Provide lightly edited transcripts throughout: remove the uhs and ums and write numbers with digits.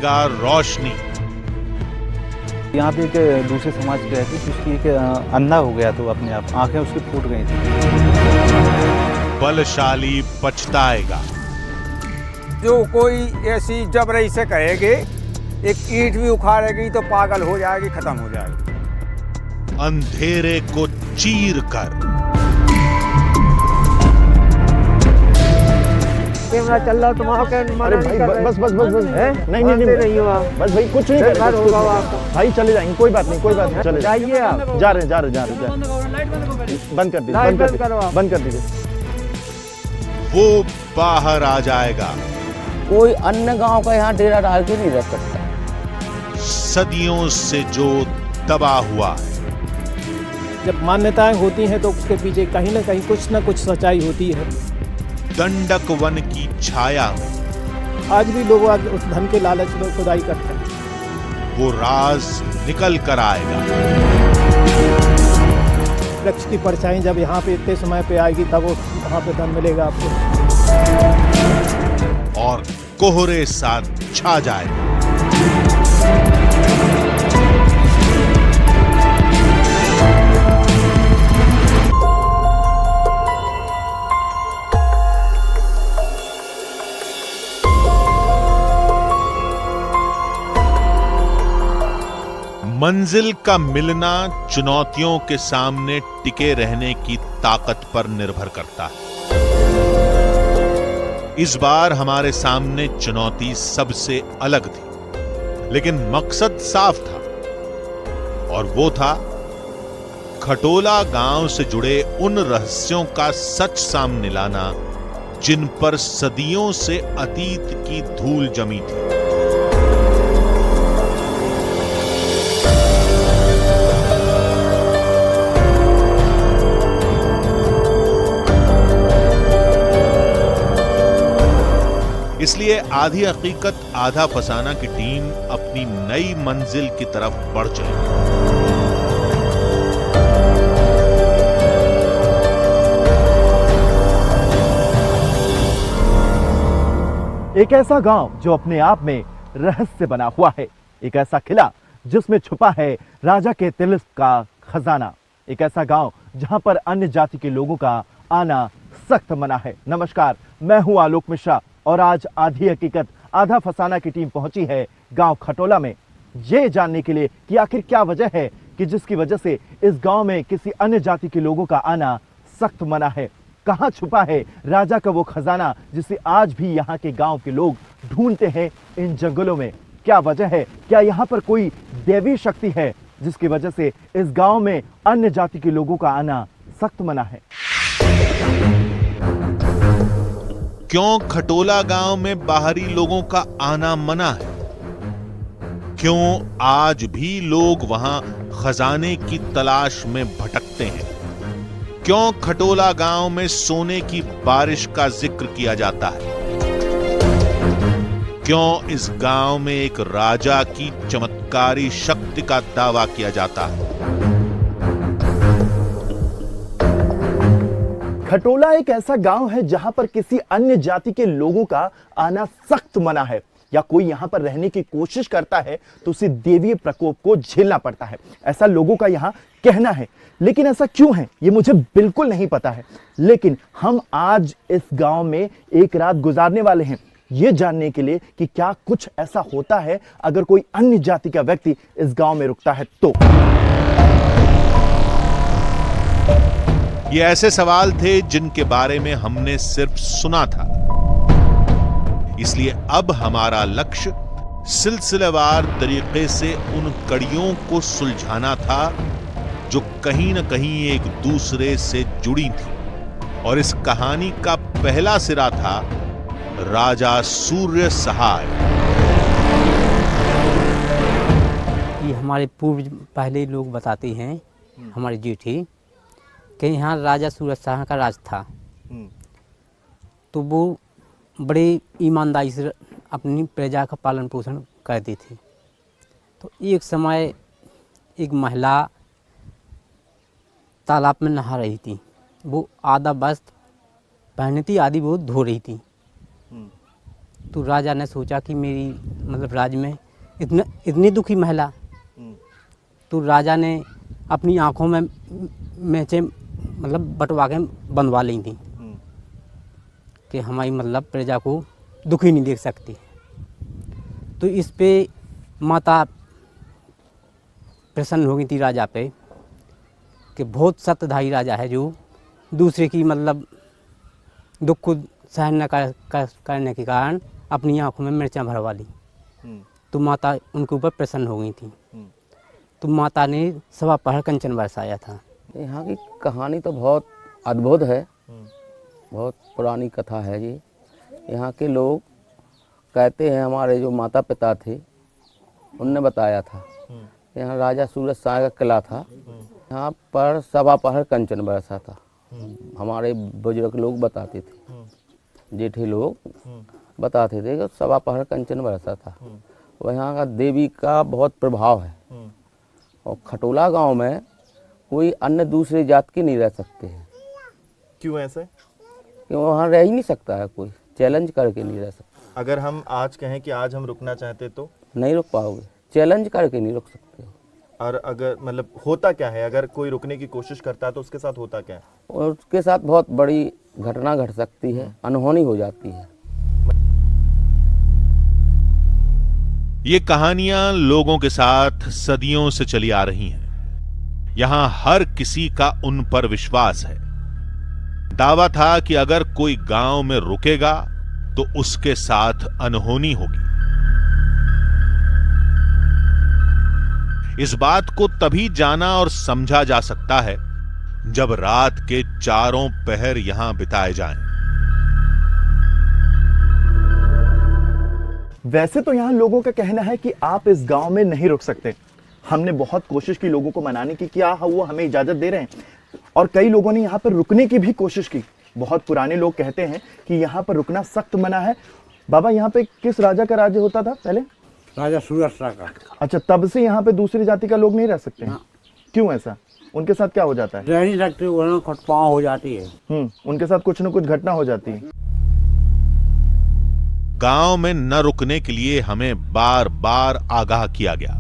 आएगा रोशनी। यहाँ पे एक दूसरे समाज के रहते जिसकी एक अंधा हो गया तो अपने आप आंखें उसकी फूट गई थी। बलशाली पछताएगा। जो कोई ऐसी जबरई से कहेगी, एक ईंट भी उखाड़ेगी तो पागल हो जाएगी, खत्म हो जाएगी। अंधेरे को चीर कर कैमरा चल रहा तुम्हारा। अरे भाई बस नहीं बस भाई कुछ नहीं कर भाई, चले जाएंगे, कोई बात नहीं चले जाइए आप। जा रहे हैं बंद कर दीजिए। वो बाहर आ जाएगा। कोई अन्य गांव का यहाँ डेरा डाल के नहीं रख सकता। सदियों से जो दबा हुआ है। जब मान्यताएं होती हैं तो उसके पीछे कहीं ना कहीं कुछ ना कुछ सच्चाई होती है। दंडक वन की छाया में आज भी लोग उस धन के लालच में खुदाई करते हैं। वो राज निकल कर आएगा। वृक्ष की परछाई जब यहाँ पे इतने समय पे आएगी तब वहाँ पे धन मिलेगा आपको। और कोहरे साथ छा जाएगा। मंजिल का मिलना चुनौतियों के सामने टिके रहने की ताकत पर निर्भर करता है। इस बार हमारे सामने चुनौती सबसे अलग थी, लेकिन मकसद साफ था और वो था खटोला गांव से जुड़े उन रहस्यों का सच सामने लाना जिन पर सदियों से अतीत की धूल जमी थी। इसलिए आधी हकीकत आधा फसाना की टीम अपनी नई मंजिल की तरफ बढ़ चली। एक ऐसा गांव जो अपने आप में रहस्य बना हुआ है, एक ऐसा किला जिसमें छुपा है राजा के तिलिस्म का खजाना, एक ऐसा गांव जहां पर अन्य जाति के लोगों का आना सख्त मना है। नमस्कार, मैं हूं आलोक मिश्रा और आज आधी हकीकत आधा फसाना की टीम पहुंची है गांव खटोला में, ये जानने के लिए कि आखिर क्या वजह है कि जिसकी वजह से इस गांव में किसी अन्य जाति के लोगों का आना सख्त मना है। कहां छुपा है राजा का वो खजाना जिसे आज भी यहाँ के गांव के लोग ढूंढते हैं इन जंगलों में। क्या वजह है, क्या यहाँ पर कोई देवी शक्ति है जिसकी वजह से इस गांव में अन्य जाति के लोगों का आना सख्त मना है? क्यों खटोला गांव में बाहरी लोगों का आना मना है? क्यों आज भी लोग वहां खजाने की तलाश में भटकते हैं? क्यों खटोला गांव में सोने की बारिश का जिक्र किया जाता है? क्यों इस गांव में एक राजा की चमत्कारी शक्ति का दावा किया जाता है? खटोला एक ऐसा गांव है जहां पर किसी अन्य जाति के लोगों का आना सख्त मना है, या कोई यहां पर रहने की कोशिश करता है तो उसे देवीय प्रकोप को झेलना पड़ता है, ऐसा लोगों का यहां कहना है। लेकिन ऐसा क्यों है ये मुझे बिल्कुल नहीं पता है, लेकिन हम आज इस गांव में एक रात गुजारने वाले हैं ये जानने के लिए कि क्या कुछ ऐसा होता है अगर कोई अन्य जाति का व्यक्ति इस गांव में रुकता है तो। ये ऐसे सवाल थे जिनके बारे में हमने सिर्फ सुना था, इसलिए अब हमारा लक्ष्य सिलसिलेवार तरीके से उन कड़ियों को सुलझाना था जो कहीं न कहीं एक दूसरे से जुड़ी थी। और इस कहानी का पहला सिरा था राजा सूर्य सहाय। ये हमारे पूर्व पहले लोग बताते हैं, हमारे जेठी, कि यहाँ राजा सूरज शाह का राज था, तो वो बड़े ईमानदारी से अपनी प्रजा का पालन पोषण करते थे। तो एक समय एक महिला तालाब में नहा रही थी, वो आधा वस्त्र पहनी थी, आधी वो धो रही थी। तो राजा ने सोचा कि मेरी मतलब राज्य में इतनी दुखी महिला, तो राजा ने अपनी आँखों में मैचे मतलब बटवा के बंधवा ली थी कि हमारी मतलब प्रजा को दुखी नहीं देख सकती। तो इस पे माता प्रसन्न हो गई थी राजा पे कि बहुत सत्यधारी राजा है जो दूसरे की मतलब दुख को सहन न करने के कारण अपनी आँखों में मिर्चां भरवा ली। तो माता उनके ऊपर प्रसन्न हो गई थी। तो माता ने सवा पहर कंचन बरसाया था। यहाँ की कहानी तो बहुत अद्भुत है, बहुत पुरानी कथा है ये। यहाँ के लोग कहते हैं, हमारे जो माता पिता थे उनने बताया था, यहाँ राजा सूरज शाह का किला था, यहाँ पर सवा पहर कंचन बरसा था। हमारे बुजुर्ग लोग बताते थे, जेठे लोग बताते थे कि सवा पहर कंचन बरसा था। वहाँ का देवी का बहुत प्रभाव है। और खटोला गांव में कोई अन्य दूसरे जात के नहीं रह सकते हैं। क्यों ऐसे? क्यों वहाँ रह ही नहीं सकता है, कोई चैलेंज करके नहीं रह सकता। अगर हम आज कहें कि आज हम रुकना चाहते तो नहीं रुक पाओगे, चैलेंज करके नहीं रुक सकते। और अगर मतलब होता क्या है, अगर कोई रुकने की कोशिश करता है तो उसके साथ होता क्या है? और उसके साथ बहुत बड़ी घटना घट सकती है, अनहोनी हो जाती है। ये कहानियां लोगों के साथ सदियों से चली आ रही हैं। यहां हर किसी का उन पर विश्वास है। दावा था कि अगर कोई गांव में रुकेगा तो उसके साथ अनहोनी होगी। इस बात को तभी जाना और समझा जा सकता है जब रात के चारों पहर यहां बिताए जाएं। वैसे तो यहाँ लोगों का कहना है कि आप इस गांव में नहीं रुक सकते। हमने बहुत कोशिश की लोगों को मनाने की, क्या वो हमें इजाजत दे रहे हैं, और कई लोगों ने यहाँ पर रुकने की भी कोशिश की। बहुत पुराने लोग कहते हैं कि यहाँ पर रुकना सख्त मना है। बाबा, यहाँ पे किस राजा का राज्य होता था पहले? राजा सूरज शाह का। अच्छा, तब से यहाँ पे दूसरी जाति का लोग नहीं रह सकते हैं? क्यों ऐसा? उनके साथ क्या हो जाता है? रह नहीं सकते, खटपाव हो जाती है। उनके साथ कुछ न कुछ घटना हो जाती है। गांव में न रुकने के लिए हमें बार बार आगाह किया गया।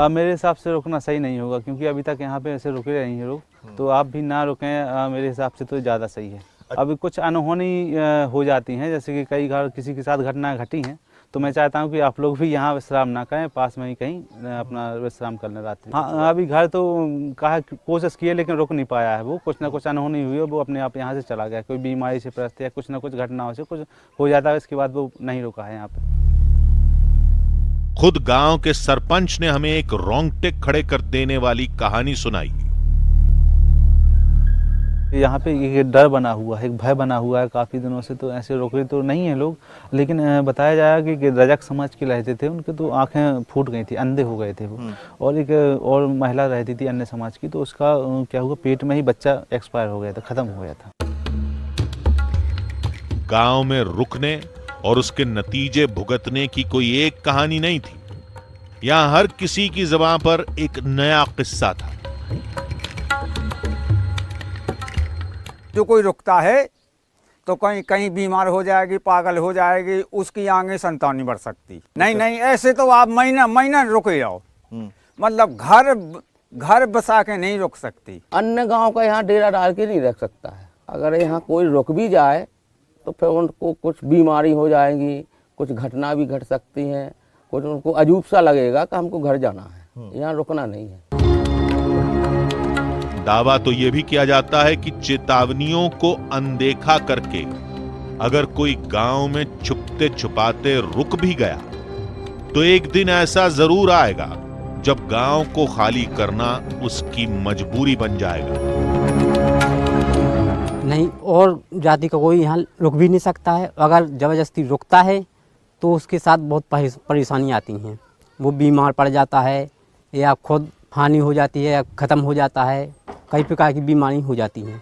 मेरे हिसाब से रुकना सही नहीं होगा, क्योंकि अभी तक यहाँ पे ऐसे रुके रहे हैं लोग, तो आप भी ना रुकें, मेरे हिसाब से तो ज़्यादा सही है। अभी कुछ अनहोनी हो जाती हैं, जैसे कि कई बार किसी के साथ घटना घटी हैं, तो मैं चाहता हूं कि आप लोग भी यहाँ विश्राम ना करें, पास में ही कहीं अपना विश्राम करने जाते हैं। हाँ, अभी घर तो कहा कोशिश किए लेकिन रुक नहीं पाया है। वो कुछ ना कुछ अनहोनी हुई है, वो अपने आप यहाँ से चला गया। कोई बीमारी से प्रस्त या कुछ ना कुछ घटनाओं से कुछ हो जाता है, इसके बाद वो नहीं रुका है यहाँ पे। खुद गांव के सरपंच ने हमें एक रोंगटे खड़े कर देने वाली कहानी सुनाई। यहाँ पे एक डर बना हुआ है, एक भय बना हुआ है काफ़ी दिनों से। तो ऐसे रुके तो नहीं है लोग, लेकिन बताया जाएगा कि रजक समाज के रहते थे, उनके तो आंखें फूट गई थी, अंधे हो गए थे वो। और एक और महिला रहती थी अन्य समाज की, तो उसका क्या हुआ, पेट में ही बच्चा एक्सपायर हो गया था, खत्म हो गया था। गांव में रुकने और उसके नतीजे भुगतने की कोई एक कहानी नहीं थी। यहां हर किसी की ज़बान पर एक नया किस्सा था। जो कोई रुकता है तो कहीं कहीं बीमार हो जाएगी, पागल हो जाएगी, उसकी आगे संतान नहीं बढ़ सकती। नहीं नहीं, ऐसे तो आप महीना महीना रुके जाओ, मतलब घर बसा के नहीं रुक सकती। अन्य गांव का यहाँ डेरा डाल के नहीं रख सकता है। अगर यहाँ कोई रुक भी जाए तो फिर उनको कुछ बीमारी हो जाएगी, कुछ घटना भी घट सकती हैं, कुछ उनको अजूब सा लगेगा कि हमको घर जाना है, यहाँ रुकना नहीं है। दावा तो यह भी किया जाता है कि चेतावनियों को अनदेखा करके अगर कोई गांव में छुपते छुपाते रुक भी गया तो एक दिन ऐसा जरूर आएगा जब गांव को खाली करना उसकी मजबूरी बन जाएगा। नहीं, और जाति का कोई यहाँ रुक भी नहीं सकता है। अगर जबरदस्ती रुकता है तो उसके साथ बहुत परेशानी आती हैं। वो बीमार पड़ जाता है या खुद हानि हो जाती है या ख़त्म हो जाता है, कई प्रकार की बीमारी हो जाती हैं।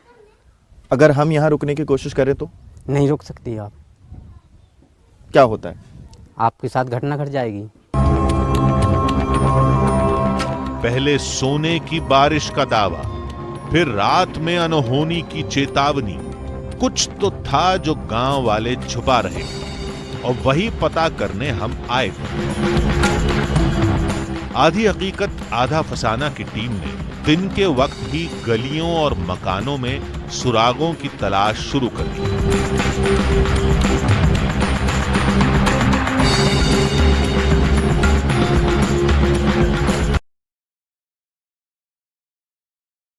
अगर हम यहाँ रुकने की कोशिश करें तो नहीं रुक सकती आप। क्या होता है? आपके साथ घटना घट जाएगी। पहले सोने की बारिश का दावा, फिर रात में अनहोनी की चेतावनी, कुछ तो था जो गांव वाले छुपा रहे और वही पता करने हम आए थे। आधी हकीकत आधा फसाना की टीम ने दिन के वक्त ही गलियों और मकानों में सुरागों की तलाश शुरू कर दी।